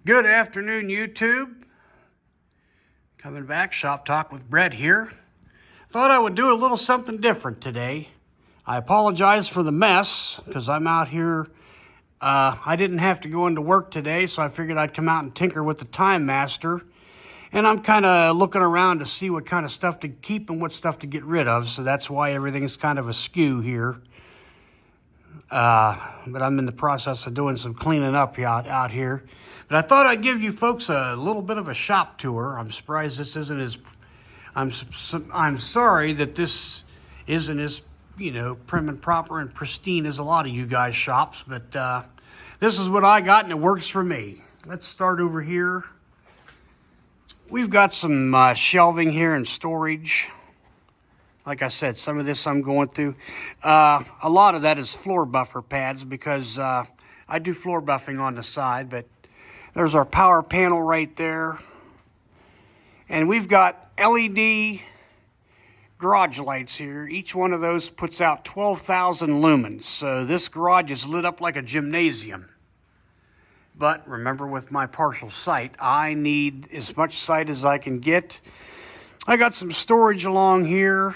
Good afternoon, YouTube. Coming back, Shop Talk with Brett here. Thought I would do a little something different today. I apologize for the mess, because I'm out here. I didn't have to go into work today, so I figured I'd come out and tinker with the Time Master. And I'm kind of looking around to see what kind of stuff to keep and what stuff to get rid of, so that's why everything's kind of askew here. But I'm in the process of doing some cleaning up out here. But I thought I'd give you folks a little bit of a shop tour. I'm surprised this isn't as... I'm sorry that this isn't as, prim and proper and pristine as a lot of you guys' shops. But this is what I got, and it works for me. Let's start over here. We've got some shelving here and storage. Like I said, some of this I'm going through. A lot of that is floor buffer pads because I do floor buffing on the side, but there's our power panel right there. And we've got LED garage lights here. Each one of those puts out 12,000 lumens. So this garage is lit up like a gymnasium. But remember, with my partial sight, I need as much sight as I can get. I got some storage along here.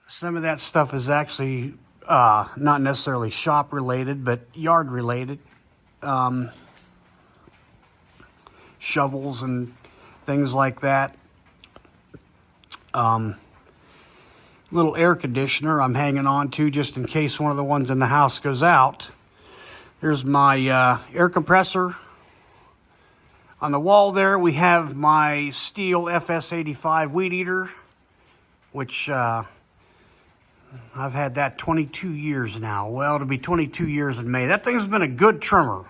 Some of that stuff is actually not necessarily shop related, but yard related. Shovels and things like that. Little air conditioner I'm hanging on to just in case one of the ones in the house goes out. Here's my air compressor. On the wall there we have my Stihl FS85 weed eater, which I've had that 22 years now. Well, it'll be 22 years in May. That thing's been a good trimmer.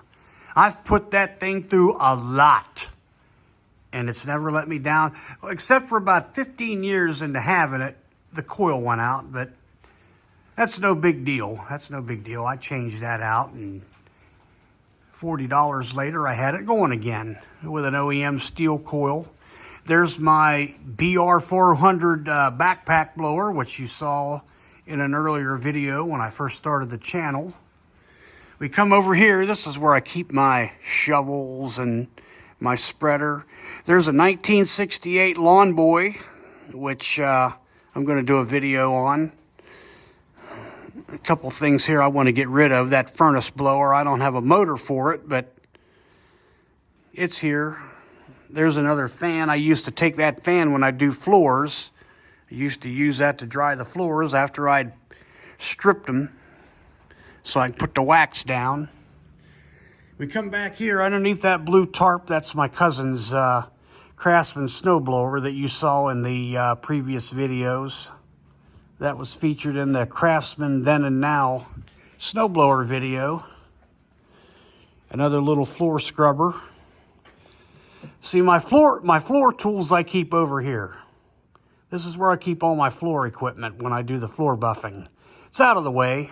I've put that thing through a lot, and it's never let me down, except for about 15 years into having it, the coil went out, but that's no big deal. That's no big deal. I changed that out, and $40 later, I had it going again with an OEM Stihl coil. There's my BR400 backpack blower, which you saw in an earlier video when I first started the channel. We come over here. This is where I keep my shovels and my spreader. There's a 1968 Lawn Boy, which I'm going to do a video on. A couple things here I want to get rid of. That furnace blower, I don't have a motor for it, but it's here. There's another fan. I used to take that fan when I do floors. I used to use that to dry the floors after I'd stripped them so I can put the wax down. We come back here underneath that blue tarp. That's my cousin's Craftsman snowblower that you saw in the previous videos. That was featured in the Craftsman Then and Now snowblower video. Another little floor scrubber. See, my floor tools I keep over here. This is where I keep all my floor equipment when I do the floor buffing. It's out of the way.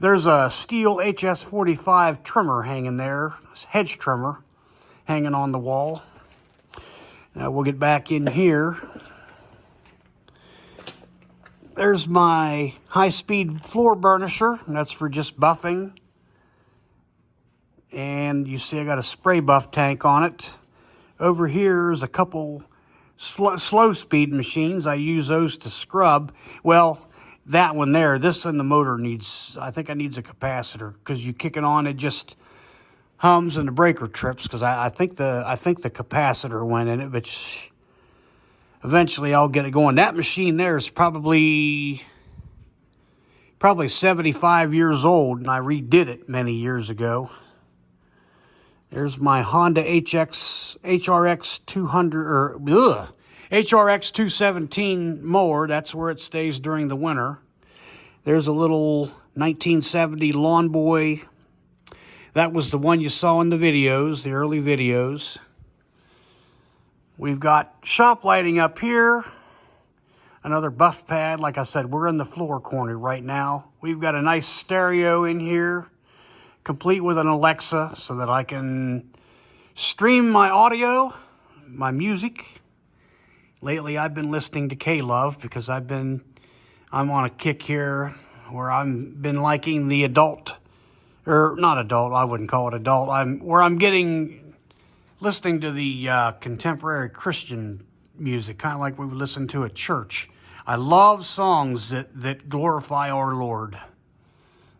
There's a Stihl HS45 trimmer hanging there, hedge trimmer, hanging on the wall. Now we'll get back in here. There's my high-speed floor burnisher, and that's for just buffing. And you see I got a spray buff tank on it. Over here is a couple slow speed machines. I use those to scrub. Well, that one there, this and the motor needs, I think it needs a capacitor, because you kick it on, it just hums and the breaker trips, because I think the capacitor went in it, but eventually I'll get it going. That machine there is probably 75 years old, and I redid it many years ago. There's my Honda HRX 217 mower. That's where it stays during the winter. There's a little 1970 Lawn Boy. That was the one you saw in the videos, the early videos. We've got shop lighting up here. Another buff pad. Like I said, we're in the floor corner right now. We've got a nice stereo in here, complete with an Alexa, so that I can stream my audio, my music. Lately, I've been listening to K-Love because I'm on a kick here where I've been liking the adult or not adult, I wouldn't call it adult. I'm getting, listening to the contemporary Christian music, kind of like we would listen to at church. I love songs that glorify our Lord.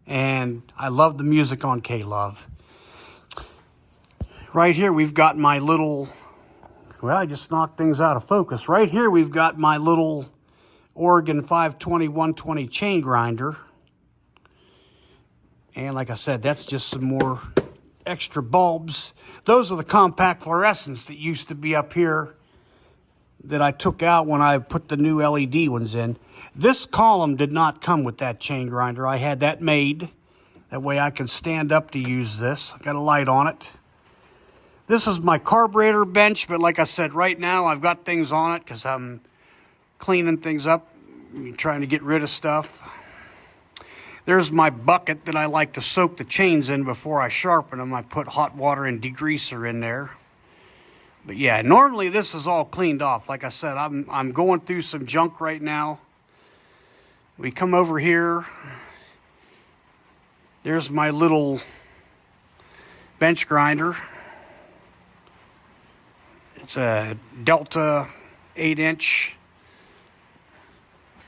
And I love the music on K-Love. Right here we've got my little, well, I just knocked things out of focus. Right here we've got my little Oregon 520 120 chain grinder. And like I said, that's just some more extra bulbs. Those are the compact fluorescents that used to be up here that I took out when I put the new LED ones in. This column did not come with that chain grinder. I had that made. That way I can stand up to use this. I got a light on it. This is my carburetor bench, but like I said, right now I've got things on it because I'm cleaning things up, trying to get rid of stuff. There's my bucket that I like to soak the chains in before I sharpen them. I put hot water and degreaser in there. But yeah, normally this is all cleaned off. Like I said, I'm going through some junk right now. We come over here. There's my little bench grinder. It's a Delta 8-inch.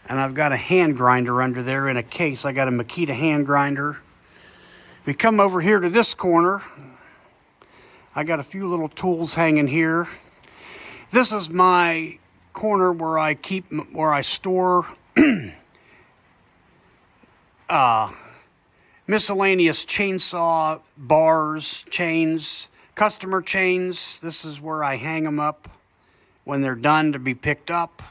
And I've got a hand grinder under there in a case. I got a Makita hand grinder. We come over here to this corner. I got a few little tools hanging here. This is my corner where I store miscellaneous chainsaw bars, chains, customer chains. This is where I hang them up when they're done to be picked up.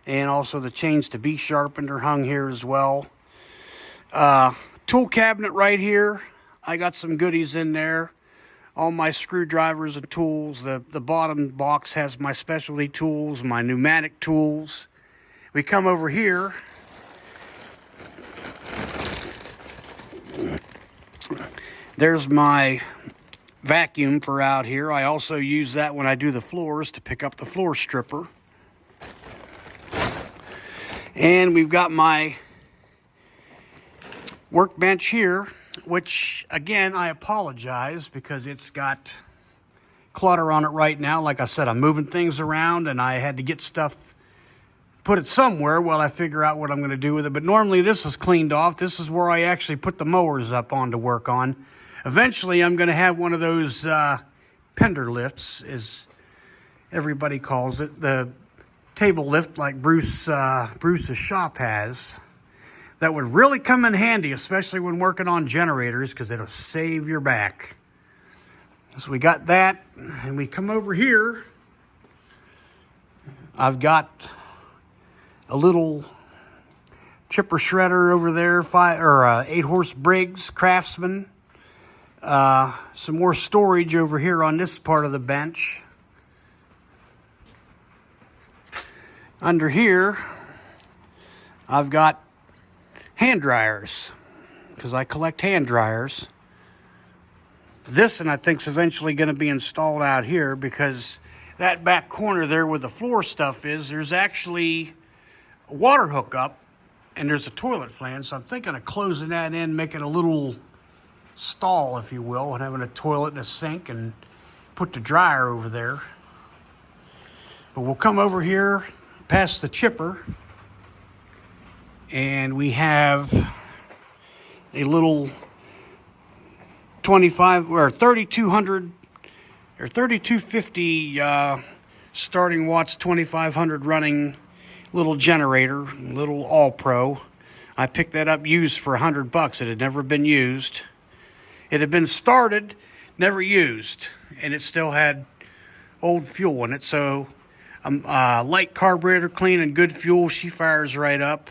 And also the chains to be sharpened are hung here as well. Tool cabinet right here. I got some goodies in there. All my screwdrivers and tools. The bottom box has my specialty tools, my pneumatic tools. We come over here. There's my vacuum for out here. I also use that when I do the floors to pick up the floor stripper. And we've got my workbench here, which, again, I apologize because it's got clutter on it right now. Like I said, I'm moving things around and I had to get stuff, put it somewhere while I figure out what I'm going to do with it. But normally this is cleaned off. This is where I actually put the mowers up on to work on. Eventually, I'm going to have one of those pender lifts, as everybody calls it. The table lift like Bruce's shop has. That would really come in handy, especially when working on generators, because it'll save your back. So we got that, and we come over here. I've got a little chipper shredder over there, 8-horse Briggs Craftsman. Some more storage over here on this part of the bench. Under here, I've got hand dryers, because I collect hand dryers. This one I think is eventually going to be installed out here, because that back corner there where the floor stuff is, there's actually a water hookup and there's a toilet flange. So I'm thinking of closing that in, making a little stall, if you will, and having a toilet and a sink and put the dryer over there. But we'll come over here past the chipper, and we have a little 25 or 3200 or 3250 starting watts 2500 running little generator, little All Pro. I picked that up used for $100. It had never been used. It had been started, never used, and it still had old fuel in it. So light carburetor clean and good fuel, she fires right up.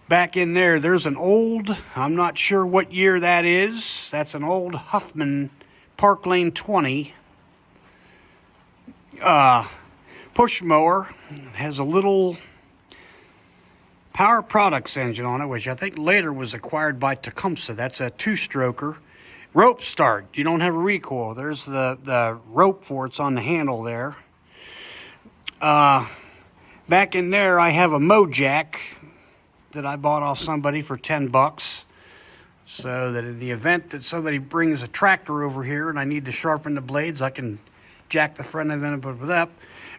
Back in there, there's an old, I'm not sure what year that is. That's an old Huffman Park Lane 20 push mower. It has a little Power Products engine on it, which I think later was acquired by Tecumseh. That's a 2-stroker. Rope start. You don't have a recoil. There's the rope for it's on the handle there. Back in there, I have a Mojack that I bought off somebody for $10. so that in the event that somebody brings a tractor over here and I need to sharpen the blades, I can jack the front end of it up.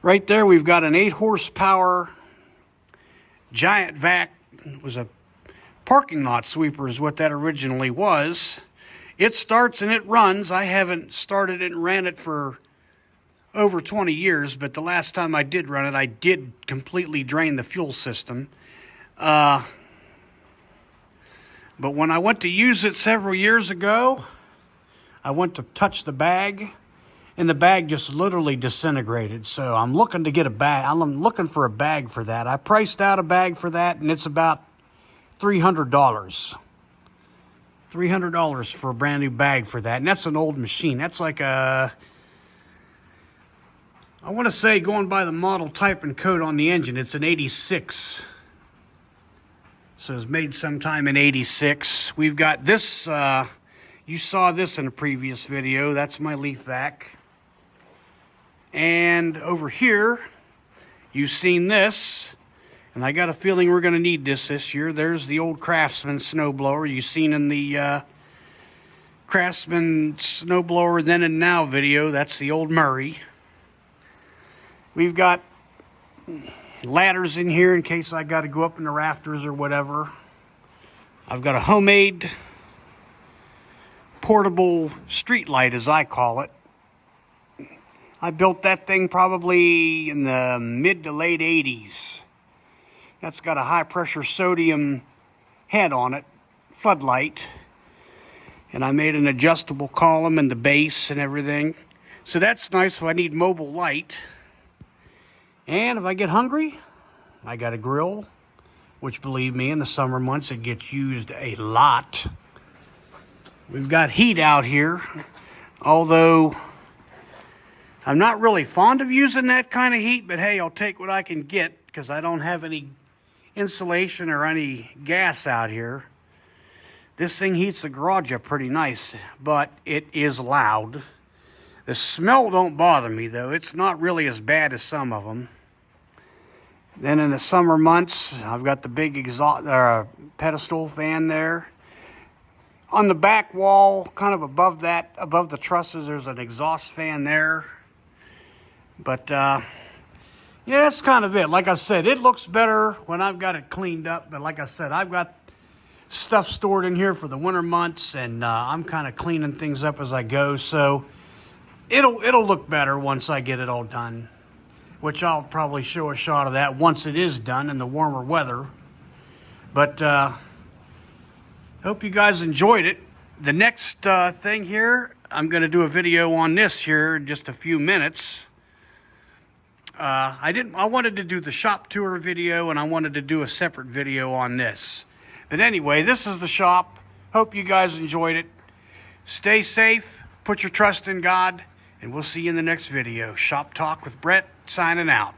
Right there, we've got an 8 horsepower giant vac. It was a parking lot sweeper is what that originally was. It starts and it runs. I haven't started it and ran it for over 20 years, but the last time I did run it, I did completely drain the fuel system. But when I went to use it several years ago, I went to touch the bag, and the bag just literally disintegrated. So I'm looking to get a bag. I'm looking for a bag for that. I priced out a bag for that, and it's about $300. $300 for a brand new bag for that. And that's an old machine. That's like a, I want to say, going by the model, type, and code on the engine, it's an 86. So it was made sometime in 86. We've got this, you saw this in a previous video. That's my leaf vac. And over here, you've seen this. And I got a feeling we're going to need this year. There's the old Craftsman snowblower you've seen in the Craftsman snowblower then and now video. That's the old Murray. We've got ladders in here in case I got to go up in the rafters or whatever. I've got a homemade portable street light, as I call it. I built that thing probably in the mid to late 80s. That's got a high pressure sodium head on it, floodlight. And I made an adjustable column and the base and everything. So that's nice if I need mobile light. And if I get hungry, I got a grill, which, believe me, in the summer months it gets used a lot. We've got heat out here, although I'm not really fond of using that kind of heat, but hey, I'll take what I can get because I don't have any insulation or any gas out here. This thing heats the garage up pretty nice, but it is loud. The smell don't bother me though. It's not really as bad as some of them. Then in the summer months, I've got the big exhaust pedestal fan there. On the back wall, kind of above that, above the trusses, there's an exhaust fan there. But yeah, that's kind of it. Like I said, it looks better when I've got it cleaned up. But like I said, I've got stuff stored in here for the winter months, and I'm kind of cleaning things up as I go. So it'll look better once I get it all done, which I'll probably show a shot of that once it is done in the warmer weather. But hope you guys enjoyed it. The next thing here, I'm going to do a video on this here in just a few minutes. I wanted to do the shop tour video, and I wanted to do a separate video on this. But anyway, this is the shop. Hope you guys enjoyed it. Stay safe, put your trust in God, and we'll see you in the next video. Shop Talk with Brett, signing out.